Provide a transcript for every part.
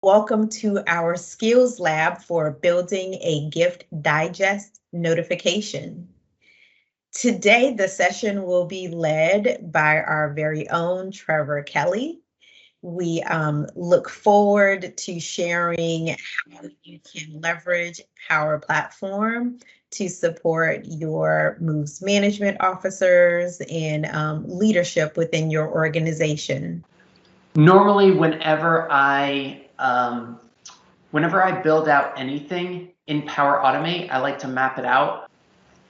Welcome to our skills lab for building a gift digest notification. Today, the session will be led by our very own Trevor Kelly. We look forward to sharing how you can leverage Power Platform to support your moves management officers and leadership within your organization. Normally, whenever I build out anything in Power Automate, I like to map it out.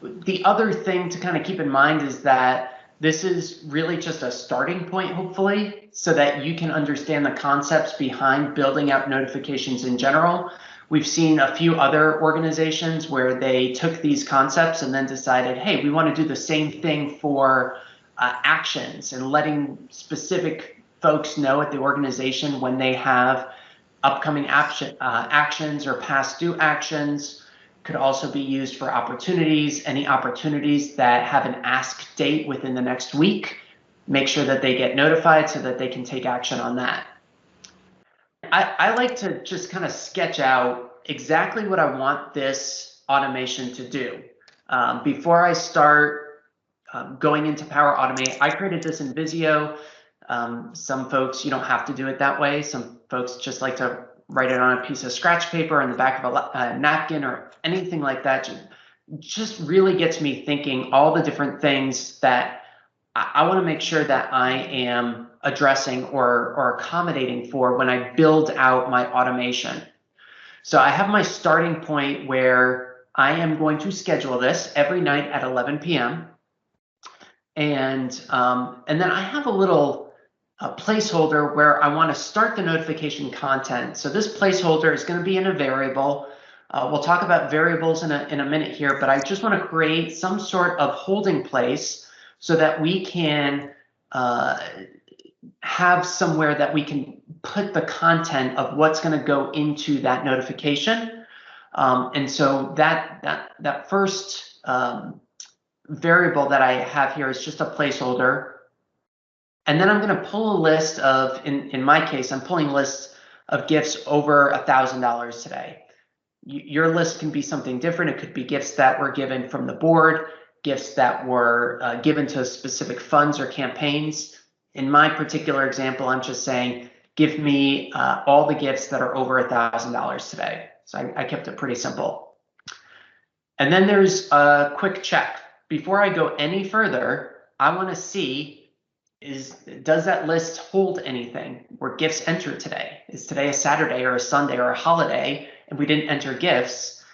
The other thing to kind of keep in mind is that this is really just a starting point, hopefully, so that you can understand the concepts behind building out notifications in general. We've seen a few other organizations where they took these concepts and then decided, hey, we want to do the same thing for actions and letting specific folks know at the organization when they have upcoming actions or past due actions. Could also be used for opportunities, any opportunities that have an ask date within the next week. Make sure that they get notified so that they can take action on that. I like to just kind of sketch out exactly what I want this automation to do. Before I start going into Power Automate, I created this in Visio. Some folks, you don't have to do it that way. Some folks just like to write it on a piece of scratch paper in the back of a napkin or anything like that. Just really gets me thinking all the different things that I want to make sure that I am addressing or accommodating for when I build out my automation. So I have my starting point where I am going to schedule this every night at 11 p.m. And then I have a little placeholder where I want to start the notification content. So this placeholder is going to be in a variable. We'll talk about variables in a minute here, but I just want to create some sort of holding place so that we can have somewhere that we can put the content of what's going to go into that notification. And so that first variable that I have here is just a placeholder. And then I'm going to pull a list of, in my case, I'm pulling lists of gifts over $1,000 today. Your list can be something different. It could be gifts that were given from the board, gifts that were given to specific funds or campaigns. In my particular example, I'm just saying, give me all the gifts that are over $1,000 today. So I kept it pretty simple. And then there's a quick check. Before I go any further, I want to see, does that list hold anything? Were gifts entered today? Is today a Saturday or a Sunday or a holiday and we didn't enter gifts?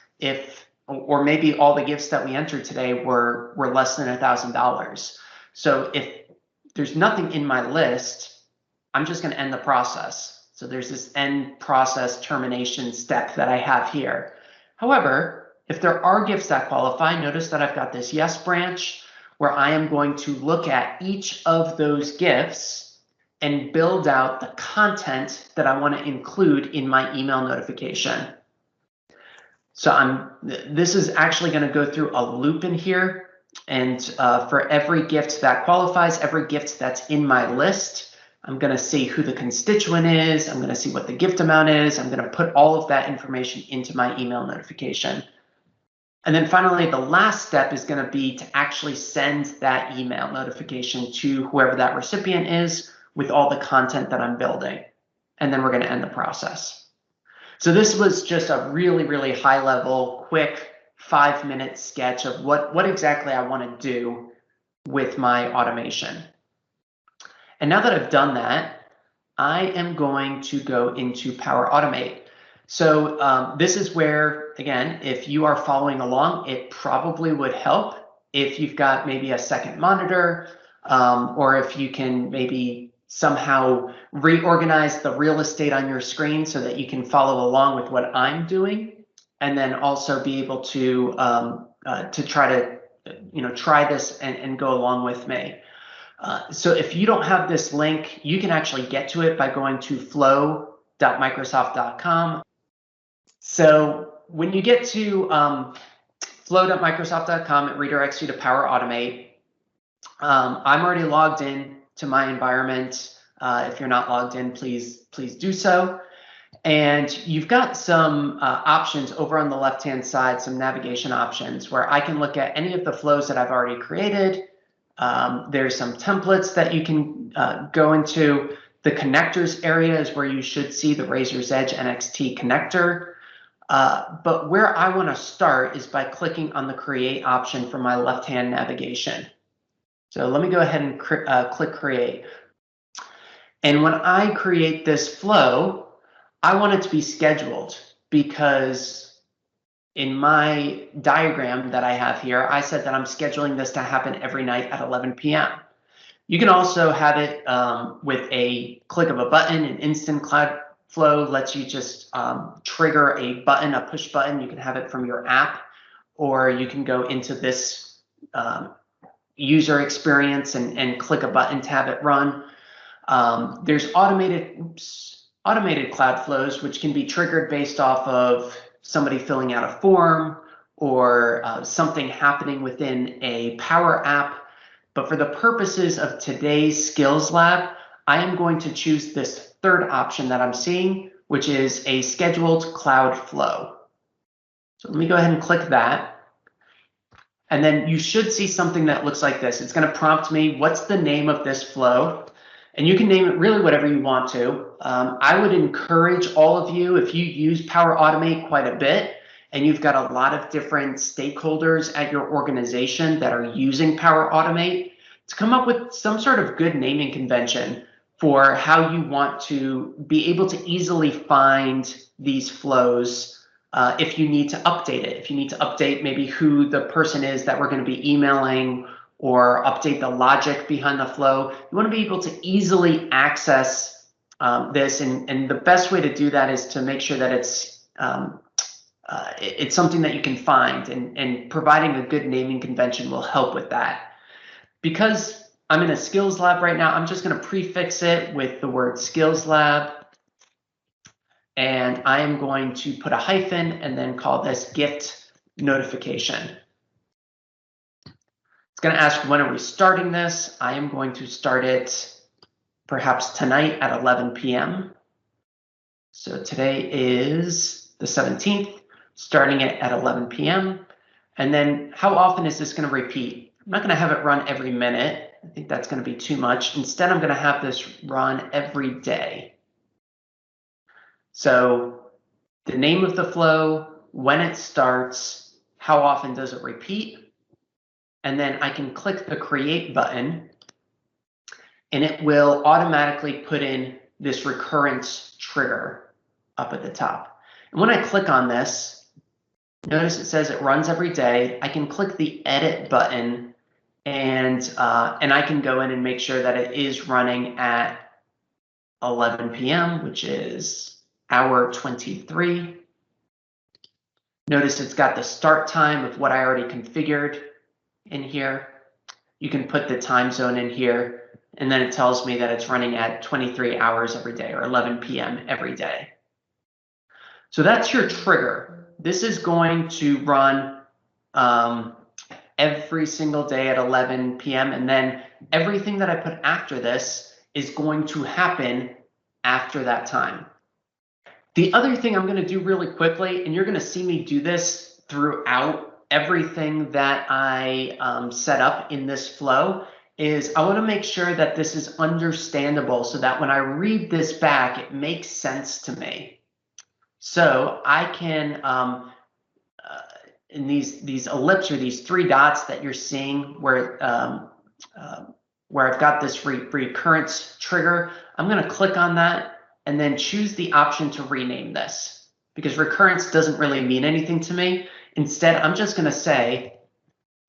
Or maybe all the gifts that we entered today were less than $1,000. So if there's nothing in my list, I'm just going to end the process. So there's this end process termination step that I have here. However, if there are gifts that qualify, notice that I've got this yes branch where I am going to look at each of those gifts and build out the content that I want to include in my email notification. So this is actually going to go through a loop in here. And for every gift that qualifies, every gift that's in my list, I'm going to see who the constituent is. I'm going to see what the gift amount is. I'm going to put all of that information into my email notification. And then finally, the last step is going to be to actually send that email notification to whoever that recipient is with all the content that I'm building. And then we're going to end the process. So this was just a really, really high level, quick 5-minute sketch of what exactly I want to do with my automation. And now that I've done that, I am going to go into Power Automate. So this is where, again, if you are following along, it probably would help if you've got maybe a second monitor, or if you can maybe somehow reorganize the real estate on your screen so that you can follow along with what I'm doing, and then also be able to try to try this and go along with me. So if you don't have this link, you can actually get to it by going to flow.microsoft.com. So when you get to flow.microsoft.com, it redirects you to Power Automate. I'm already logged in to my environment. If you're not logged in, please do so. And you've got some options over on the left-hand side, some navigation options where I can look at any of the flows that I've already created. There's some templates that you can go into. The connectors area is where you should see the Razor's Edge NXT connector. But where I want to start is by clicking on the create option for my left-hand navigation. So let me go ahead and click create. And when I create this flow, I want it to be scheduled because in my diagram that I have here, I said that I'm scheduling this to happen every night at 11 p.m. You can also have it with a click of a button. An instant cloud flow lets you just trigger a button, a push button. You can have it from your app, or you can go into this user experience and click a button to have it run. There's automated cloud flows, which can be triggered based off of somebody filling out a form or something happening within a Power App. But for the purposes of today's Skills Lab, I am going to choose this third option that I'm seeing, which is a scheduled cloud flow. So let me go ahead and click that. And then you should see something that looks like this. It's going to prompt me, what's the name of this flow? And you can name it really whatever you want to. I would encourage all of you, if you use Power Automate quite a bit, and you've got a lot of different stakeholders at your organization that are using Power Automate, to come up with some sort of good naming convention for how you want to be able to easily find these flows if you need to update it. If you need to update maybe who the person is that we're going to be emailing, or update the logic behind the flow. You want to be able to easily access this, and the best way to do that is to make sure that it's something that you can find, and providing a good naming convention will help with that. Because I'm in a skills lab right now, I'm just going to prefix it with the word skills lab, and I am going to put a hyphen and then call this gift notification. It's going to ask, when are we starting this? I am going to start it perhaps tonight at 11 p.m. So today is the 17th, starting it at 11 p.m. And then how often is this going to repeat? I'm not going to have it run every minute. I think that's going to be too much. Instead, I'm going to have this run every day. So the name of the flow, when it starts, how often does it repeat? And then I can click the create button, and it will automatically put in this recurrence trigger up at the top. And when I click on this, notice it says it runs every day. I can click the edit button, and I can go in and make sure that it is running at 11 p.m., which is hour 23. Notice it's got the start time of what I already configured in here. You can put the time zone in here, and then it tells me that it's running at 23 hours every day, or 11 p.m. every day. So that's your trigger. This is going to run every single day at 11 p.m. and then everything that I put after this is going to happen after that time. The other thing I'm going to do really quickly, and you're going to see me do this throughout everything that I set up in this flow, is I want to make sure that this is understandable so that when I read this back, it makes sense to me. So I can, in these ellipses, or these three dots that you're seeing where I've got this recurrence trigger, I'm going to click on that and then choose the option to rename this, because recurrence doesn't really mean anything to me. Instead, I'm just going to say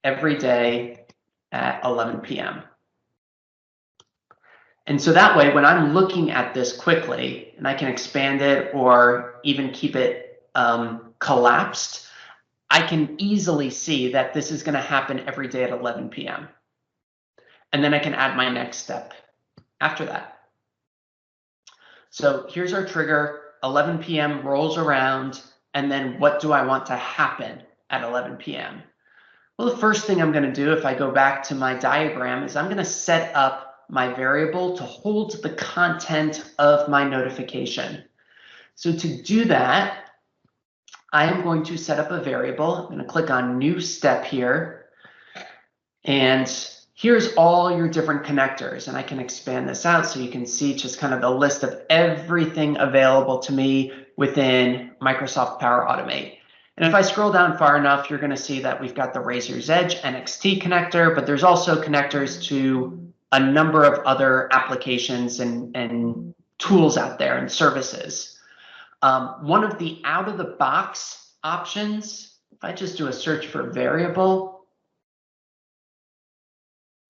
every day at 11 p.m. And so that way, when I'm looking at this quickly, and I can expand it or even keep it collapsed, I can easily see that this is going to happen every day at 11 p.m. And then I can add my next step after that. So here's our trigger, 11 p.m. rolls around, and then what do I want to happen at 11 p.m.? Well, the first thing I'm going to do, if I go back to my diagram, is I'm going to set up my variable to hold the content of my notification. So to do that, I am going to set up a variable. I'm going to click on new step here. And here's all your different connectors. And I can expand this out so you can see just kind of the list of everything available to me within Microsoft Power Automate. And if I scroll down far enough, you're going to see that we've got the Razor's Edge NXT connector, but there's also connectors to a number of other applications and tools out there and services. One of the out-of-the-box options, if I just do a search for variable,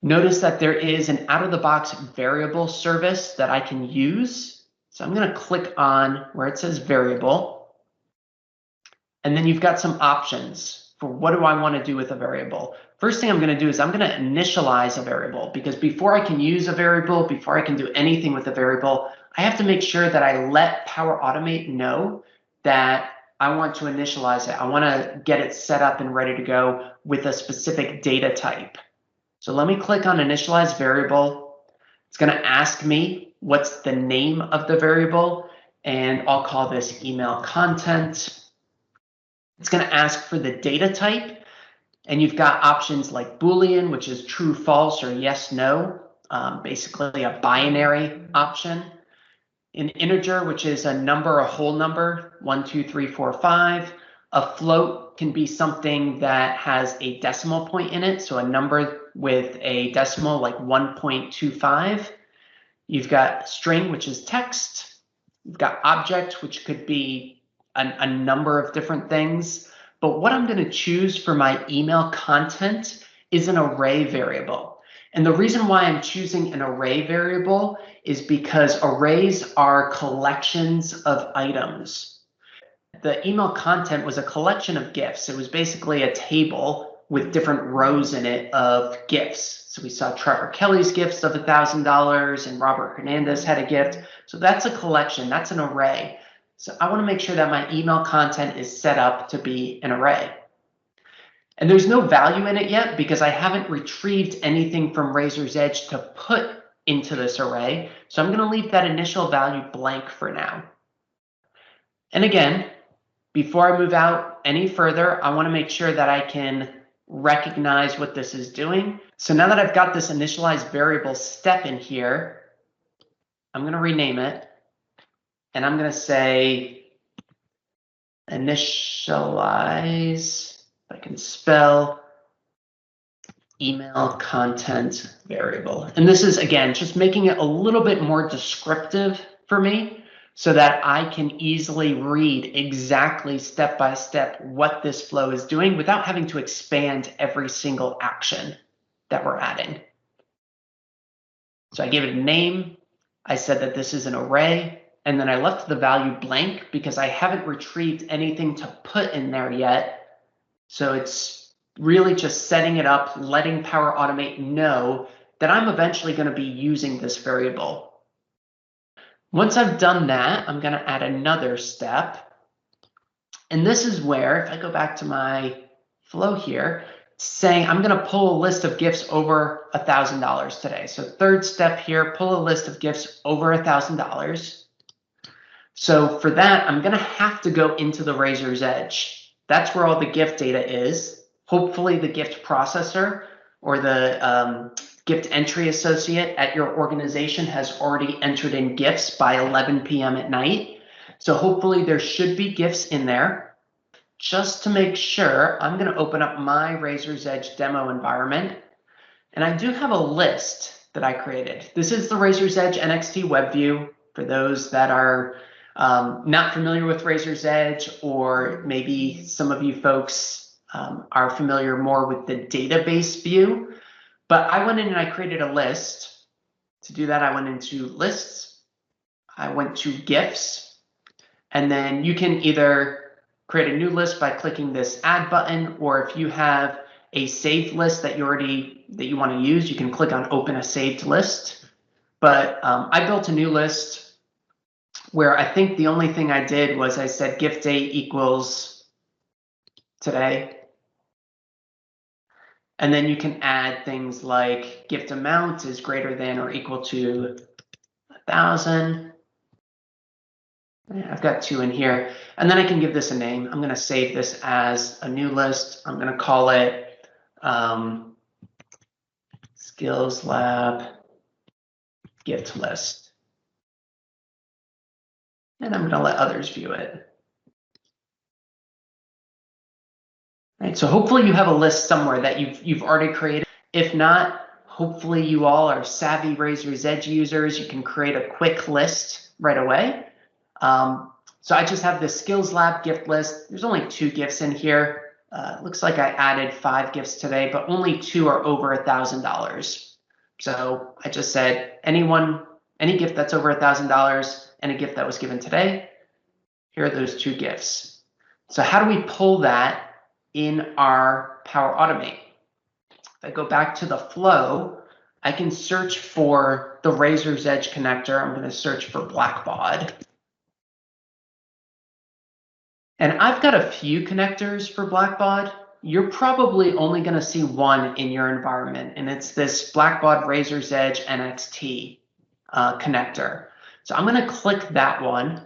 notice that there is an out-of-the-box variable service that I can use. So I'm going to click on where it says variable. And then you've got some options for what do I want to do with a variable. First thing I'm going to do is I'm going to initialize a variable, because before I can use a variable, before I can do anything with a variable, I have to make sure that I let Power Automate know that I want to initialize it. I want to get it set up and ready to go with a specific data type. So let me click on initialize variable. It's going to ask me what's the name of the variable, and I'll call this email content. It's going to ask for the data type, and you've got options like Boolean, which is true, false, or yes, no, basically a binary option. An integer, which is a number, a whole number, 1, 2, 3, 4, 5. A float can be something that has a decimal point in it, so a number with a decimal like 1.25. You've got string, which is text. You've got object, which could be a number of different things. But what I'm going to choose for my email content is an array variable. And the reason why I'm choosing an array variable is because arrays are collections of items. The email content was a collection of gifts. It was basically a table with different rows in it of gifts. So we saw Trevor Kelly's gifts of $1,000 and Robert Hernandez had a gift. So that's a collection, that's an array. So I want to make sure that my email content is set up to be an array. And there's no value in it yet because I haven't retrieved anything from Razor's Edge to put into this array. So I'm going to leave that initial value blank for now. And again, before I move out any further, I want to make sure that I can recognize what this is doing. So now that I've got this initialize variable step in here, I'm going to rename it. And I'm going to say initialize, if I can spell, email content variable. And this is, again, just making it a little bit more descriptive for me so that I can easily read exactly step by step what this flow is doing without having to expand every single action that we're adding. So I gave it a name. I said that this is an array. And then I left the value blank because I haven't retrieved anything to put in there yet. So it's really just setting it up, letting Power Automate know that I'm eventually going to be using this variable. Once I've done that, I'm going to add another step. And this is where, if I go back to my flow here, it's saying I'm going to pull a list of gifts over $1,000 today. So third step here, pull a list of gifts over $1,000. So for that, I'm going to have to go into the Razor's Edge. That's where all the gift data is. Hopefully the gift processor or the gift entry associate at your organization has already entered in gifts by 11 p.m. at night. So hopefully there should be gifts in there. Just to make sure, I'm going to open up my Razor's Edge demo environment. And I do have a list that I created. This is the Razor's Edge NXT web view for those that are not familiar with Razor's Edge, or maybe some of you folks are familiar more with the database view. But I went in and I created a list. To do that, I went into lists. I went to gifts. And then you can either create a new list by clicking this add button, or if you have a saved list that you want to use, you can click on open a saved list. But I built a new list where I think the only thing I did was I said gift date equals today. And then you can add things like gift amount is greater than or equal to 1,000. I've got 2 in here, and then I can give this a name. I'm going to save this as a new list. I'm going to call it Skills Lab gift list. And I'm going to let others view it. All right, so hopefully you have a list somewhere that you've already created. If not, hopefully you all are savvy Razor's Edge users. You can create a quick list right away. So I just have this Skills Lab gift list. There's only 2 gifts in here. It looks like I added 5 gifts today, but only 2 are over $1,000. So I just said any gift that's over $1,000 and a gift that was given today, here are those 2 gifts. So how do we pull that in our Power Automate? If I go back to the flow, I can search for the Razor's Edge connector. I'm going to search for Blackbaud. And I've got a few connectors for Blackbaud. You're probably only going to see one in your environment, and it's this Blackbaud Razor's Edge NXT connector. So I'm going to click that one,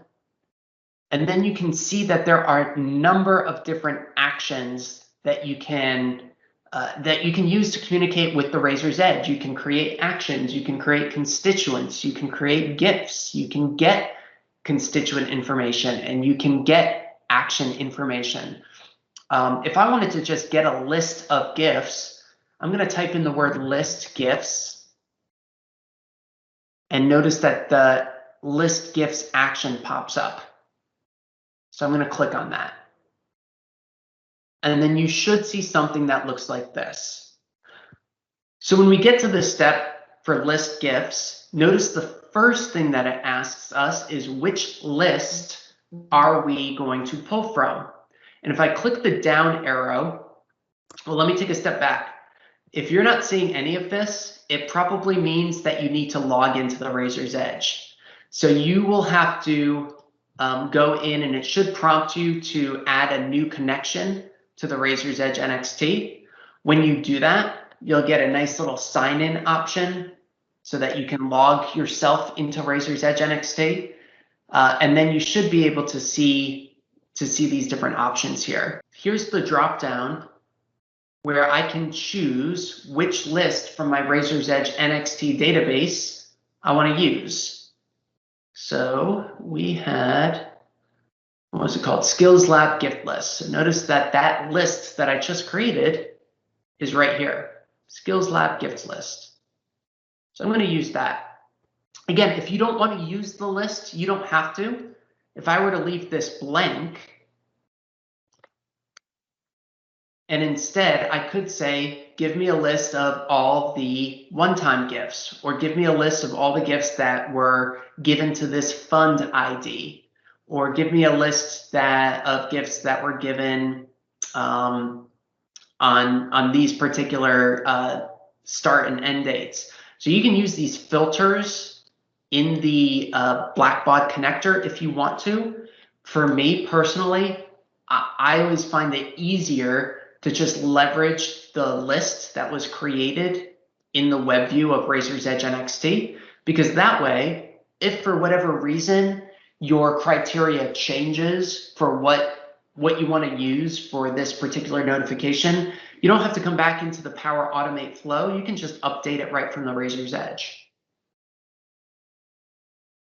and then you can see that there are a number of different actions that you can use to communicate with the Razor's Edge. You can create actions, you can create constituents, you can create GIFs, you can get constituent information, and you can get action information. If I wanted to just get a list of GIFs, I'm going to type in the word list GIFs, and notice that the list GIFs action pops up. So I'm going to click on that. And then you should see something that looks like this. So when we get to this step for list GIFs, notice the first thing that it asks us is which list are we going to pull from? And if I click the down arrow, well, let me take a step back. If you're not seeing any of this, it probably means that you need to log into the Razor's Edge. So you will have to go in, and it should prompt you to add a new connection to the Razor's Edge NXT. When you do that, you'll get a nice little sign-in option so that you can log yourself into Razor's Edge NXT. And then you should be able to see these different options here. Here's the drop down where I can choose which list from my Razor's Edge NXT database I want to use. So we had, what was it called? Skills Lab gift list. So notice that that list that I just created is right here. Skills Lab gift list. So I'm going to use that. Again, if you don't want to use the list, you don't have to. If I were to leave this blank, and instead I could say, give me a list of all the one-time gifts, or give me a list of all the gifts that were given to this fund ID, or give me a list of gifts that were given on these particular start and end dates. So you can use these filters in the Blackbaud connector if you want to. For me personally, I always find it easier to just leverage the list that was created in the web view of Razor's Edge NXT, because that way, if for whatever reason your criteria changes for what you want to use for this particular notification, you don't have to come back into the Power Automate flow. You can just update it right from the Razor's Edge.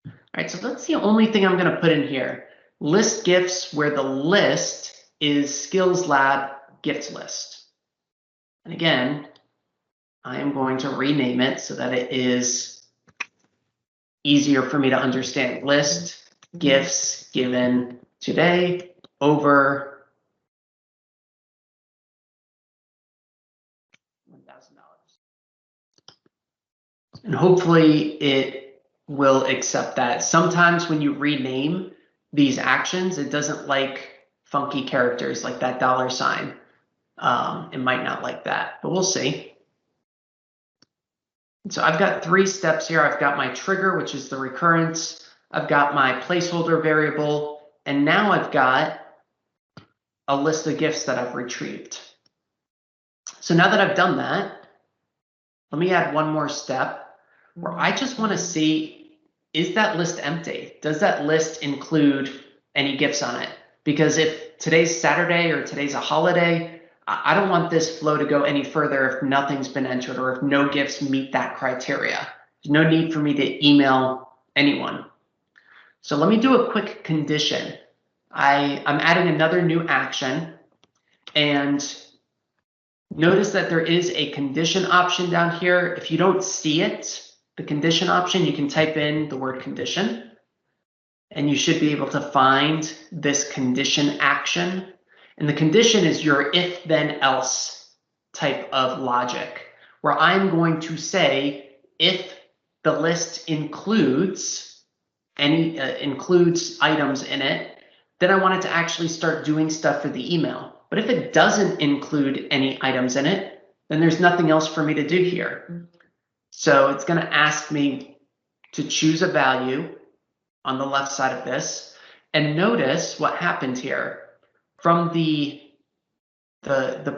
All right, so that's the only thing I'm going to put in here. List GIFs where the list is Skills Lab gift list. And again, I am going to rename it so that it is easier for me to understand. List gifts given today over $1,000. And hopefully it will accept that. Sometimes when you rename these actions, it doesn't like funky characters like that $sign. It might not like that, but we'll see. So I've got 3 steps here. I've got my trigger, which is the recurrence. I've got my placeholder variable, and now I've got a list of gifts that I've retrieved. So now that I've done that, let me add one more step where I just want to see is that list empty? Does that list include any gifts on it? Because if today's Saturday or today's a holiday, I don't want this flow to go any further if nothing's been entered or if no gifts meet that criteria. There's no need for me to email anyone. So let me do a quick condition. I'm adding another new action, and notice that there is a condition option down here. If you don't see it, the condition option, you can type in the word condition, and you should be able to find this condition action. And the condition is your if then else type of logic, where I'm going to say if the list includes includes items in it, then I want it to actually start doing stuff for the email. But if it doesn't include any items in it, then there's nothing else for me to do here. So it's going to ask me to choose a value on the left side of this. And notice what happened here. From the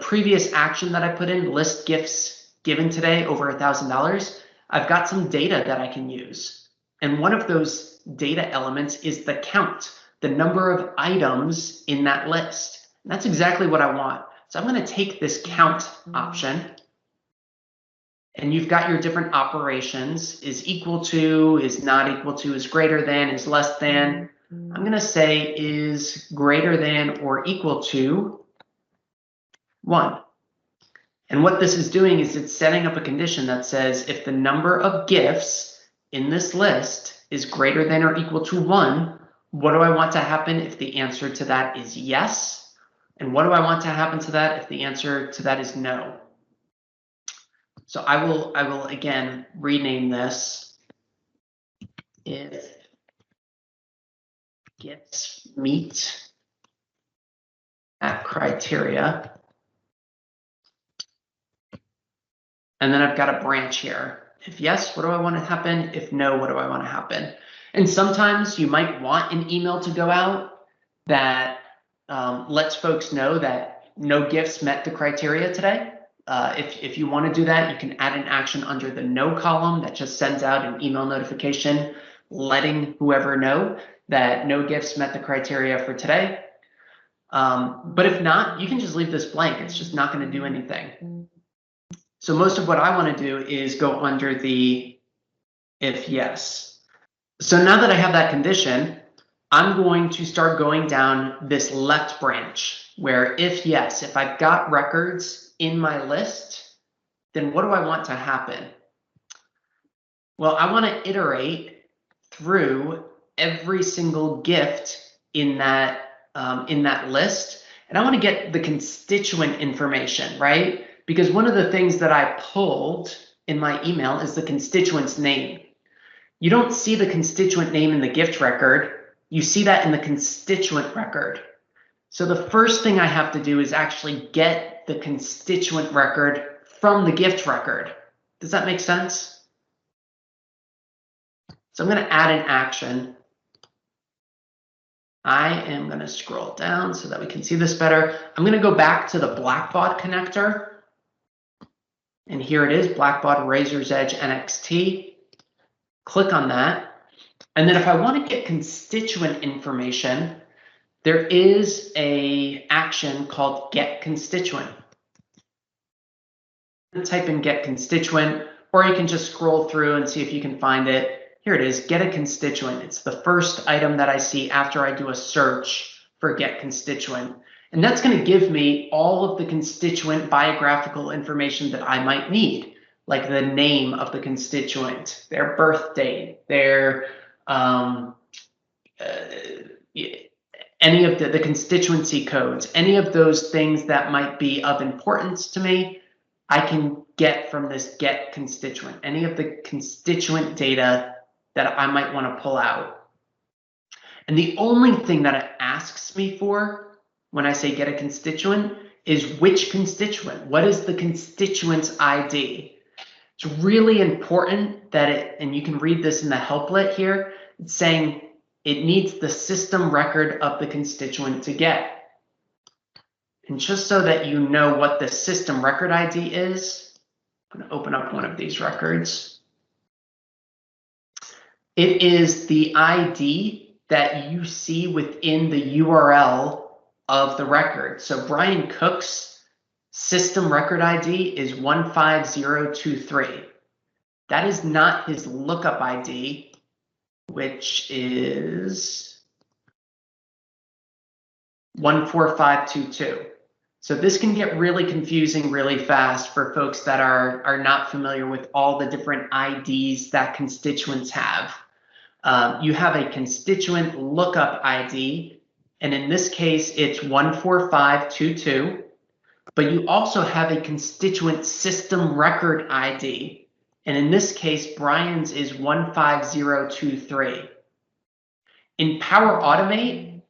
previous action that I put in, list gifts given today over $1,000, I've got some data that I can use. And one of those data elements is the count, the number of items in that list. And that's exactly what I want. So I'm going to take this count option, and you've got your different operations: is equal to, is not equal to, is greater than, is less than. I'm going to say is greater than or equal to 1. And what this is doing is it's setting up a condition that says if the number of gifts in this list is greater than or equal to 1, what do I want to happen if the answer to that is yes? And what do I want to happen to that if the answer to that is no? So I will again rename this if gifts meet that criteria. And then I've got a branch here. If yes, what do I want to happen? If no, what do I want to happen? And sometimes you might want an email to go out that lets folks know that no gifts met the criteria today. If you want to do that, you can add an action under the no column that just sends out an email notification letting whoever know that no gifts met the criteria for today. But if not, you can just leave this blank. It's just not going to do anything. So most of what I want to do is go under the if yes. So now that I have that condition, I'm going to start going down this left branch where if yes, if I've got records in my list, then what do I want to happen? Well, I want to iterate through every single gift in that list, and I want to get the constituent information, right? Because one of the things that I pulled in my email is the constituent's name. You don't see the constituent name in the gift record. You see that in the constituent record. So the first thing I have to do is actually get the constituent record from the gift record. Does that make sense? So I'm going to add an action. I am going to scroll down so that we can see this better. I'm going to go back to the Blackbaud connector. And here it is, Blackbaud Razor's Edge NXT. Click on that. And then if I want to get constituent information, there is an action called get constituent. Type in get constituent, or you can just scroll through and see if you can find it. Here it is, get a constituent. It's the first item that I see after I do a search for get constituent. And that's going to give me all of the constituent biographical information that I might need, like the name of the constituent, their birth date, their any of the constituency codes, any of those things that might be of importance to me, I can get from this get constituent, any of the constituent data that I might want to pull out. And the only thing that it asks me for when I say get a constituent is which constituent. What is the constituent's ID? It's really important that it, and you can read this in the helplet here, it's saying it needs the system record of the constituent to get. And just so that you know what the system record ID is, I'm going to open up one of these records. It is the ID that you see within the URL of the record. So Brian Cook's system record ID is 15023. That is not his lookup ID, which is 14522. So this can get really confusing really fast for folks that are not familiar with all the different IDs that constituents have. You have a constituent lookup ID, and in this case, it's 14522, but you also have a constituent system record ID. And in this case, Brian's is 15023. In Power Automate,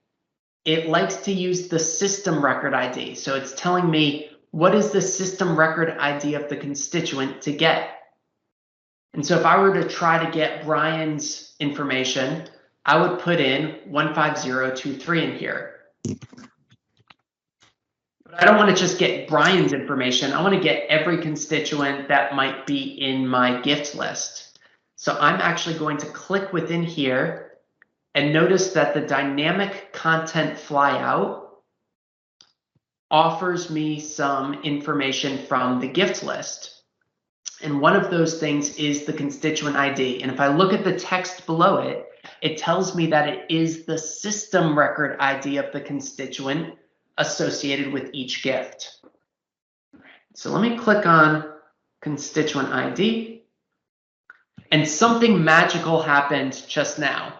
it likes to use the system record ID. So it's telling me what is the system record ID of the constituent to get. And so if I were to try to get Brian's information, I would put in 15023 in here. But I don't want to just get Brian's information. I want to get every constituent that might be in my gift list. So I'm actually going to click within here and notice that the dynamic content flyout offers me some information from the gift list. And one of those things is the constituent ID. And if I look at the text below it, it tells me that it is the system record ID of the constituent associated with each gift. So let me click on constituent ID. And something magical happened just now.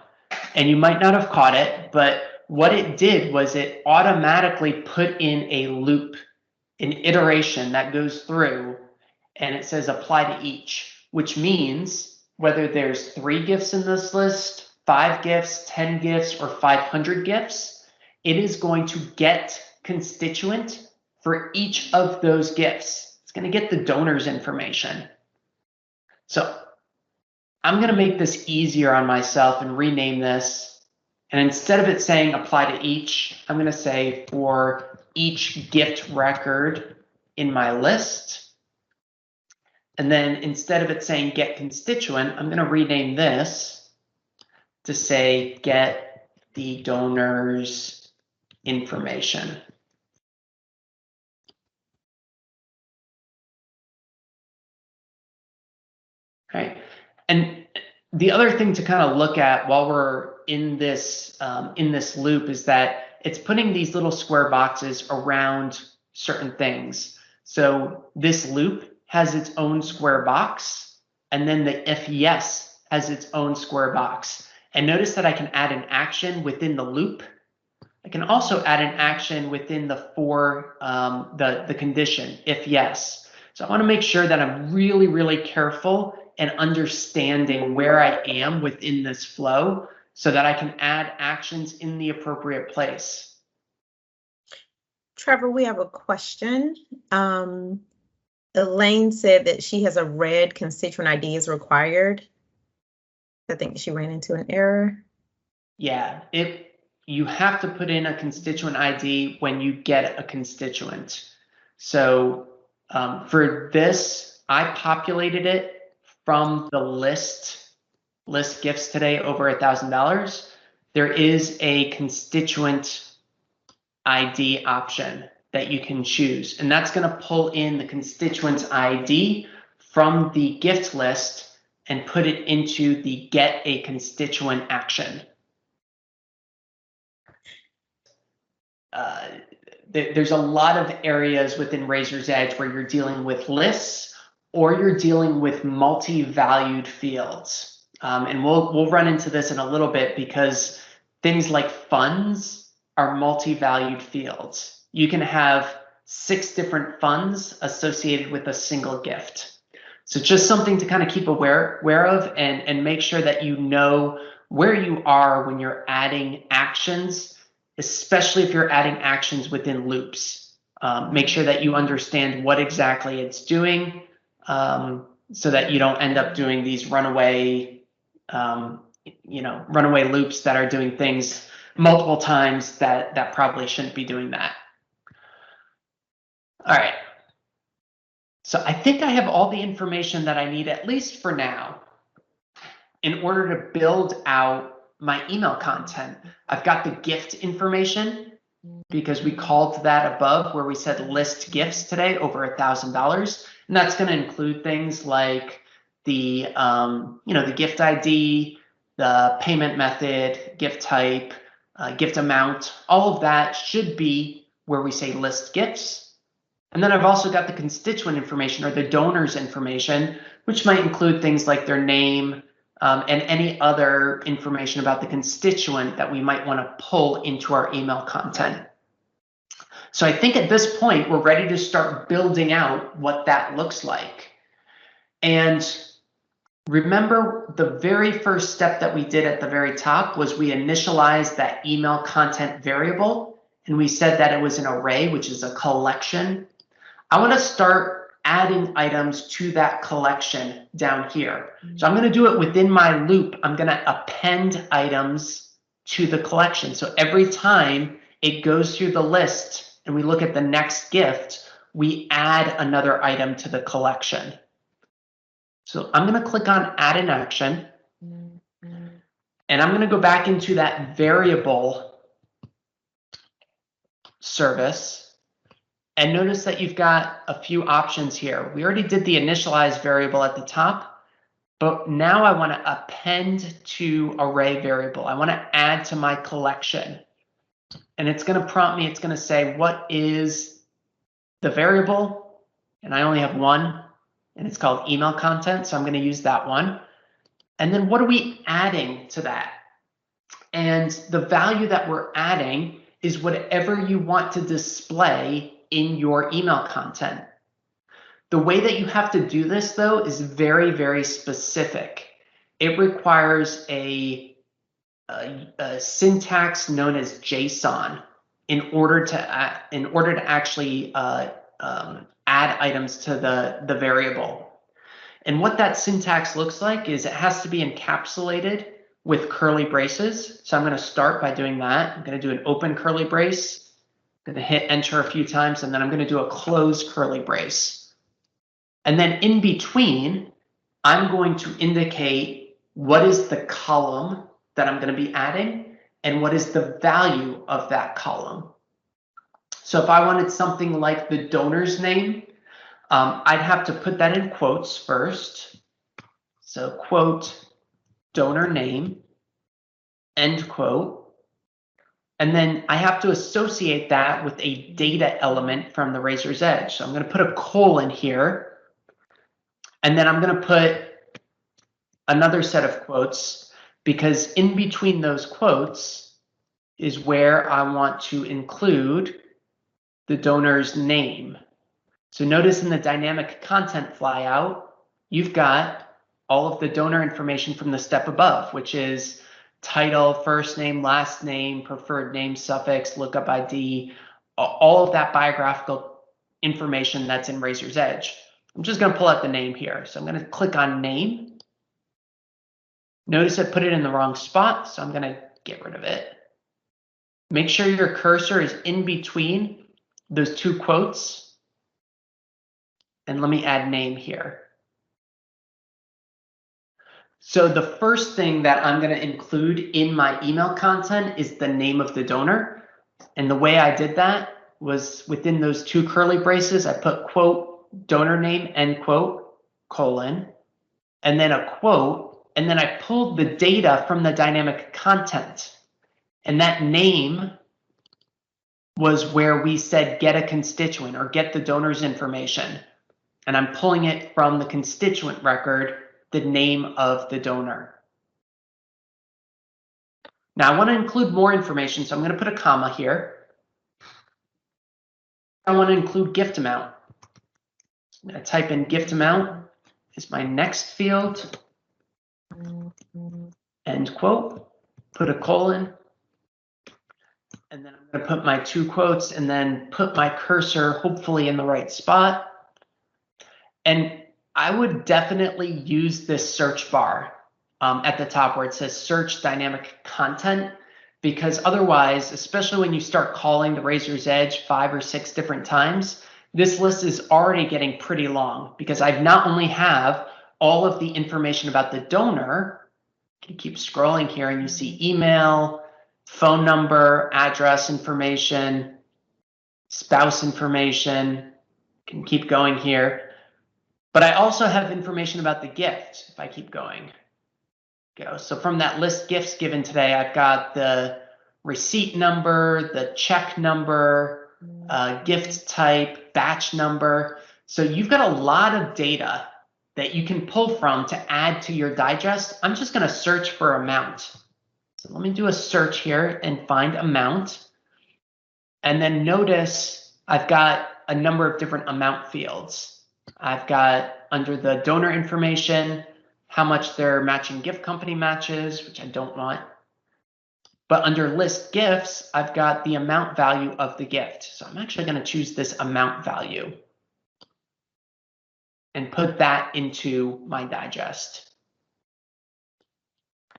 And you might not have caught it, but what it did was it automatically put in a loop, an iteration that goes through, and it says apply to each, which means whether there's 3 gifts in this list, 5 gifts, 10 gifts, or 500 gifts, it is going to get constituent for each of those gifts. It's going to get the donor's information. So I'm going to make this easier on myself and rename this. And instead of it saying apply to each, I'm going to say for each gift record in my list. And then instead of it saying get constituent, I'm going to rename this to say get the donor's information. Right. And the other thing to kind of look at while we're in this loop is that it's putting these little square boxes around certain things. So this loop has its own square box, and then the if yes has its own square box. And notice that I can add an action within the loop. I can also add an action within the the condition if yes. So I want to make sure that I'm really, really careful and understanding where I am within this flow so that I can add actions in the appropriate place. Trevor, we have a question. Elaine said that she has a red constituent ID is required. I think she ran into an error. Yeah, you have to put in a constituent ID when you get a constituent. So for this, I populated it from the list gifts today over $1,000. There is a constituent ID option that you can choose, and that's going to pull in the constituent's ID from the gift list and put it into the get a constituent action. There's a lot of areas within Razor's Edge where you're dealing with lists or you're dealing with multi-valued fields. And we'll run into this in a little bit because things like funds are multi-valued fields. You can have 6 different funds associated with a single gift. So just something to kind of keep aware of and make sure that you know where you are when you're adding actions, especially if you're adding actions within loops. Make sure that you understand what exactly it's doing so that you don't end up doing these runaway loops that are doing things multiple times that probably shouldn't be doing that. All right. So I think I have all the information that I need, at least for now. in order to build out my email content. I've got the gift information because we called that above where we said list gifts today over $1,000. And that's going to include things like the, the gift ID, the payment method, gift type, gift amount. All of that should be where we say list gifts. And then I've also got the constituent information or the donor's information, which might include things like their name and any other information about the constituent that we might want to pull into our email content. So I think at this point, we're ready to start building out what that looks like. And remember, the very first step that we did at the very top was we initialized that email content variable. And we said that it was an array, which is a collection. I want to start adding items to that collection down here. So I'm going to do it within my loop. I'm going to append items to the collection. So every time it goes through the list and we look at the next gift, we add another item to the collection. So I'm going to click on add an action. And I'm going to go back into that variable service. And notice that you've got a few options here. We already did the initialize variable at the top, but now I want to append to array variable. I want to add to my collection. And it's going to prompt me, it's going to say, what is the variable? And I only have one, and it's called email content. So I'm going to use that one. And then what are we adding to that? And the value that we're adding is whatever you want to display in your email content. The way that you have to do this, though, is very, very specific. It requires a syntax known as JSON in order to actually add items to the variable. And what that syntax looks like is it has to be encapsulated with curly braces. So I'm going to start by doing that. I'm going to do an open curly brace. I'm going to hit enter a few times, and then I'm going to do a close curly brace. And then in between, I'm going to indicate what is the column that I'm going to be adding and what is the value of that column. So if I wanted something like the donor's name, I'd have to put that in quotes first. So quote, donor name, end quote. And then I have to associate that with a data element from the Razor's Edge. So I'm going to put a colon here. And then I'm going to put another set of quotes because in between those quotes is where I want to include the donor's name. So notice in the dynamic content flyout, you've got all of the donor information from the step above, which is title, first name, last name, preferred name, suffix, lookup ID, all of that biographical information that's in Razor's Edge. I'm just going to pull out the name here. So I'm going to click on name. Notice I put it in the wrong spot, so I'm going to get rid of it. Make sure your cursor is in between those two quotes. And let me add name here. So the first thing that I'm going to include in my email content is the name of the donor. And the way I did that was within those two curly braces, I put quote, donor name, end quote, colon, and then a quote, and then I pulled the data from the dynamic content. And that name was where we said get a constituent or get the donor's information. And I'm pulling it from the constituent record, the name of the donor. Now I want to include more information, so I'm going to put a comma here. I want to include gift amount. I'm going to type in gift amount is my next field. End quote, put a colon, and then I'm going to put my two quotes and then put my cursor hopefully in the right spot. And I would definitely use this search bar at the top where it says search dynamic content, because otherwise, especially when you start calling the Razor's Edge 5 or 6 different times, this list is already getting pretty long because I've not only have all of the information about the donor, can keep scrolling here and you see email, phone number, address information, spouse information. Can keep going here. But I also have information about the gift if I keep going. So from that list gifts given today, I've got the receipt number, the check number, gift type, batch number. So you've got a lot of data that you can pull from to add to your digest. I'm just going to search for amount. So let me do a search here and find amount. And then notice I've got a number of different amount fields. I've got under the donor information, how much their matching gift company matches, which I don't want. But under list gifts, I've got the amount value of the gift. So I'm actually going to choose this amount value and put that into my digest.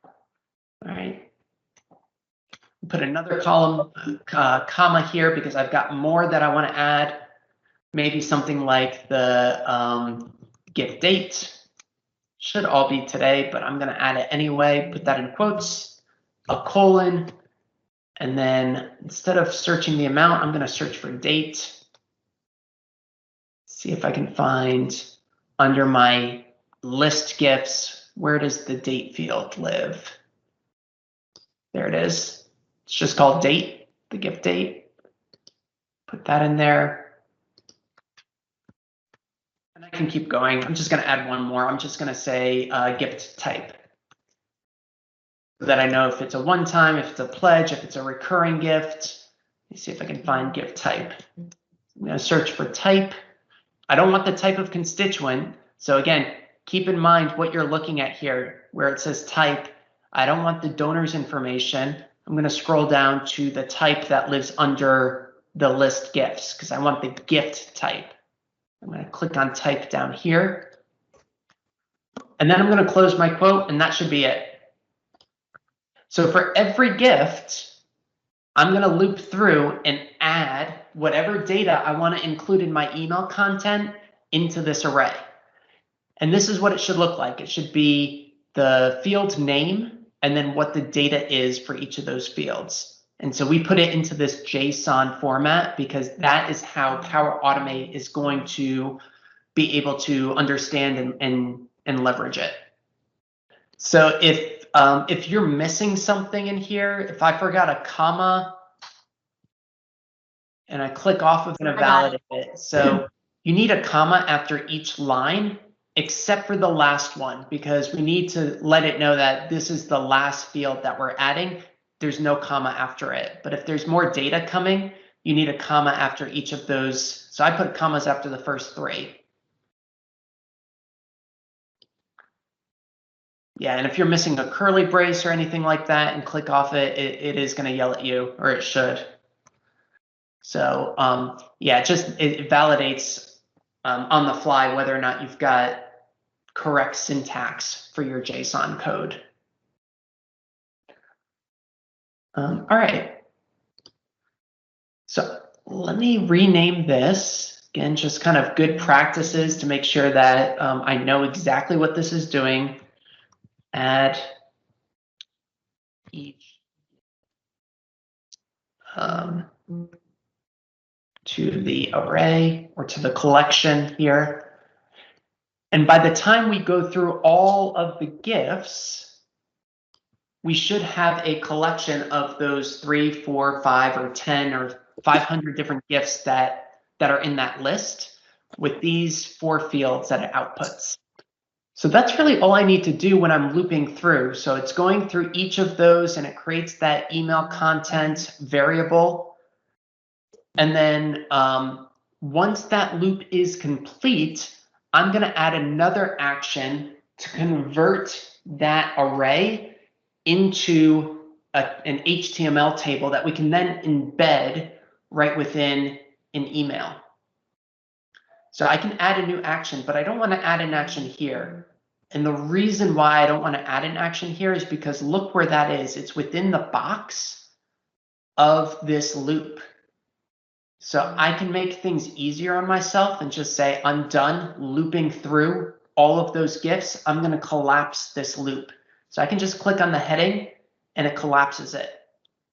All right. Put another column, comma here, because I've got more that I want to add. Maybe something like the gift date. Should all be today, but I'm going to add it anyway. Put that in quotes, a colon, and then instead of searching the amount, I'm going to search for date. See if I can find under my list gifts, where does the date field live? There it is. It's just called date, the gift date. Put that in there. And I can keep going. I'm just going to add one more. I'm just going to say gift type. So that I know if it's a one-time, if it's a pledge, if it's a recurring gift. Let me see if I can find gift type. I'm going to search for type. I don't want the type of constituent. So again, keep in mind what you're looking at here, where it says type. I don't want the donor's information. I'm going to scroll down to the type that lives under the list gifts because I want the gift type. I'm going to click on type down here. And then I'm going to close my quote, and that should be it. So for every gift, I'm going to loop through and add whatever data I want to include in my email content into this array. And this is what it should look like. It should be the field name and then what the data is for each of those fields. And so we put it into this JSON format because that is how Power Automate is going to be able to understand and leverage it. So if you're missing something in here, if I forgot a comma and I click off of it and validate it. So you need a comma after each line, except for the last one, because we need to let it know that this is the last field that we're adding. There's no comma after it. But if there's more data coming, you need a comma after each of those. So I put commas after the first three. Yeah, and if you're missing a curly brace or anything like that and click off it, it is going to yell at you, or it should. So yeah, it validates on the fly whether or not you've got correct syntax for your JSON code. All right. So let me rename this. Again, just kind of good practices to make sure that I know exactly what this is doing. Add each to the array or to the collection here. And by the time we go through all of the gifts, we should have a collection of those 3, 4, 5, or 10 or 500 different gifts that are in that list with these 4 fields that it outputs. So that's really all I need to do when I'm looping through. So it's going through each of those and it creates that email content variable. And then once that loop is complete, I'm going to add another action to convert that array into an HTML table that we can then embed right within an email. So I can add a new action, but I don't want to add an action here. And the reason why I don't want to add an action here is because look where that is. It's within the box of this loop. So I can make things easier on myself and just say, I'm done looping through all of those gifts. I'm going to collapse this loop. So I can just click on the heading and it collapses it.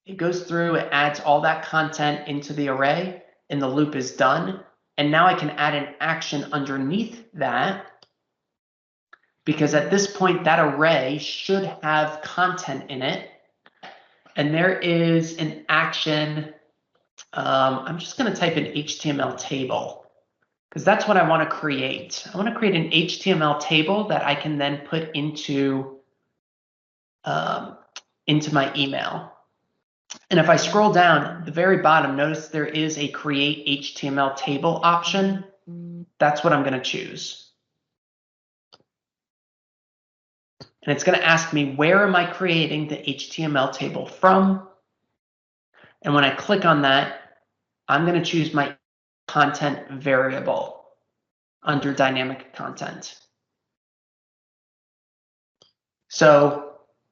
It goes through, it adds all that content into the array, and the loop is done. And now I can add an action underneath that, because at this point, that array should have content in it. And there is an action. I'm just going to type in HTML table, because that's what I want to create. I want to create an HTML table that I can then put into my email. And if I scroll down at the very bottom, notice there is a create HTML table option. That's what I'm going to choose. And it's going to ask me, where am I creating the HTML table from? And when I click on that, I'm going to choose my content variable under dynamic content. So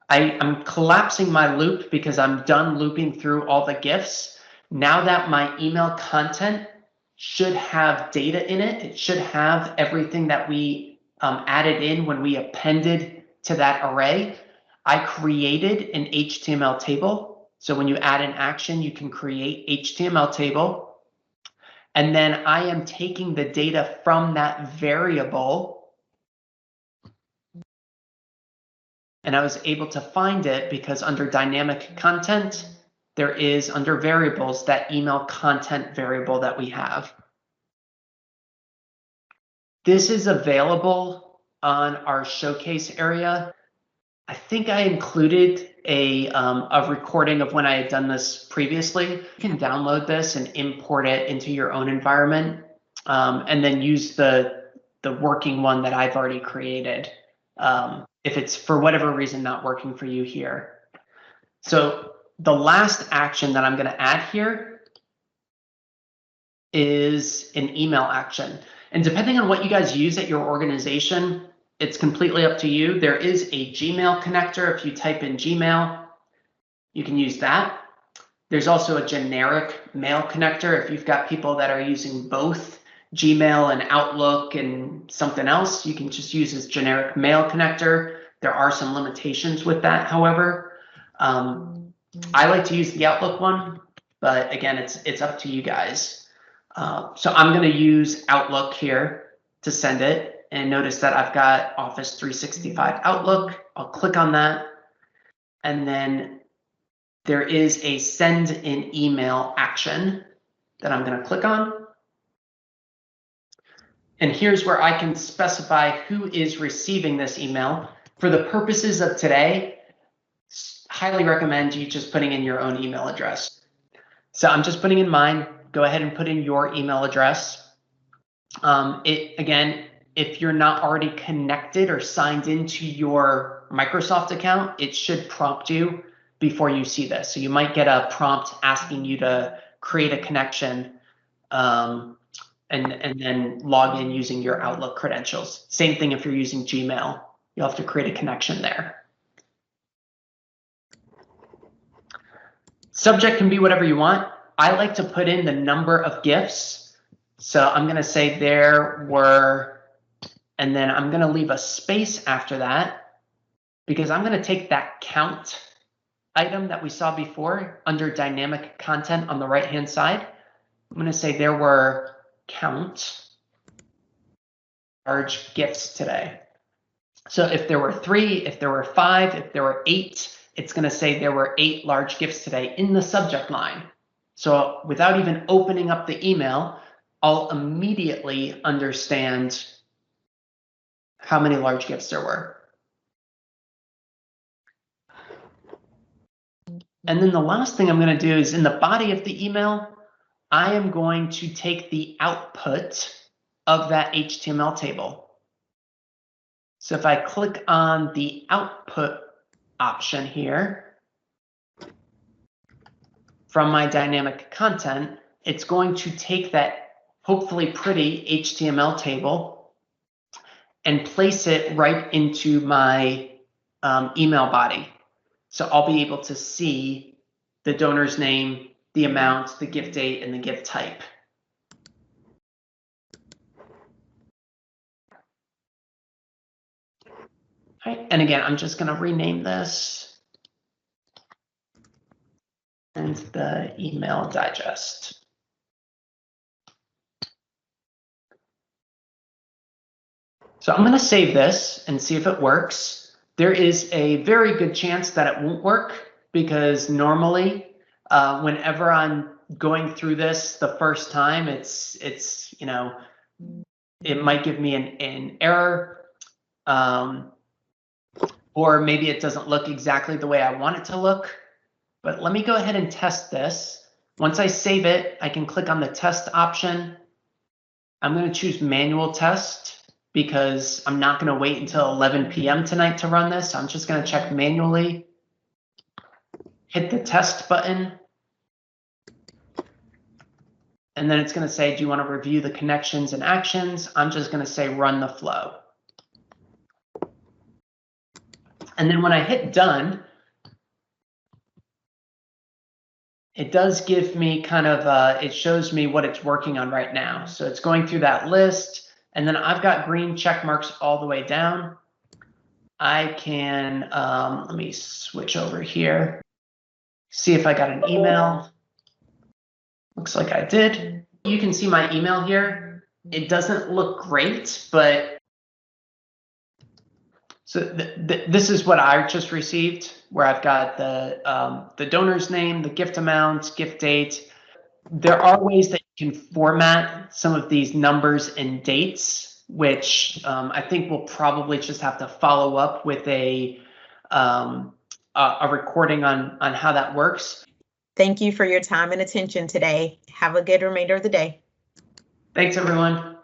I'm collapsing my loop because I'm done looping through all the GIFs. Now that my email content should have data in it, it should have everything that we added in when we appended to that array. I created an HTML table. So when you add an action, you can create HTML table. And then I am taking the data from that variable, and I was able to find it because under dynamic content, there is under variables that email content variable that we have. This is available on our showcase area. I think I included a recording of when I had done this previously. You can download this and import it into your own environment, and then use the working one that I've already created. If it's for whatever reason not working for you here. So the last action that I'm going to add here is an email action. And depending on what you guys use at your organization, it's completely up to you. There is a Gmail connector. If you type in Gmail, you can use that. There's also a generic mail connector. If you've got people that are using both Gmail and Outlook and something else, you can just use this generic mail connector. There are some limitations with that, however. I like to use the Outlook one, but again, it's up to you guys. So I'm going to use Outlook here to send it, and notice that I've got Office 365 Outlook. I'll click on that, and then there is a send an email action that I'm going to click on. And here's where I can specify who is receiving this email. For the purposes of today, highly recommend you just putting in your own email address. So I'm just putting in mine. Go ahead and put in your email address. Again, if you're not already connected or signed into your Microsoft account, it should prompt you before you see this. So you might get a prompt asking you to create a connection, and then log in using your Outlook credentials. Same thing if you're using Gmail. You'll have to create a connection there. Subject can be whatever you want. I like to put in the number of GIFs. So I'm going to say there were, and then I'm going to leave a space after that, because I'm going to take that count item that we saw before under dynamic content on the right-hand side. I'm going to say there were count large GIFs today. So if there were 3, if there were 5, if there were 8, it's going to say there were 8 large GIFs today in the subject line. So without even opening up the email, I'll immediately understand how many large GIFs there were. And then the last thing I'm going to do is in the body of the email, I am going to take the output of that HTML table. So if I click on the output option here from my dynamic content, it's going to take that hopefully pretty HTML table and place it right into my email body. So I'll be able to see the donor's name, the amount, the gift date, and the gift type. Right. And again, I'm just going to rename this and the email digest. So I'm going to save this and see if it works. There is a very good chance that it won't work because normally whenever I'm going through this the first time, it's you know, it might give me an error, or maybe it doesn't look exactly the way I want it to look. But let me go ahead and test this. Once I save it, I can click on the test option. I'm going to choose manual test because I'm not going to wait until 11 p.m. tonight to run this. I'm just going to check manually. Hit the test button. And then it's going to say, do you want to review the connections and actions? I'm just going to say run the flow. And then when I hit done, it does give me kind of, it shows me what it's working on right now. So it's going through that list. And then I've got green check marks all the way down. I can, let me switch over here. See if I got an email. Looks like I did. You can see my email here. It doesn't look great, but so this is what I just received, where I've got the donor's name, the gift amount, gift date. There are ways that you can format some of these numbers and dates, which I think we'll probably just have to follow up with a recording on how that works. Thank you for your time and attention today. Have a good remainder of the day. Thanks, everyone.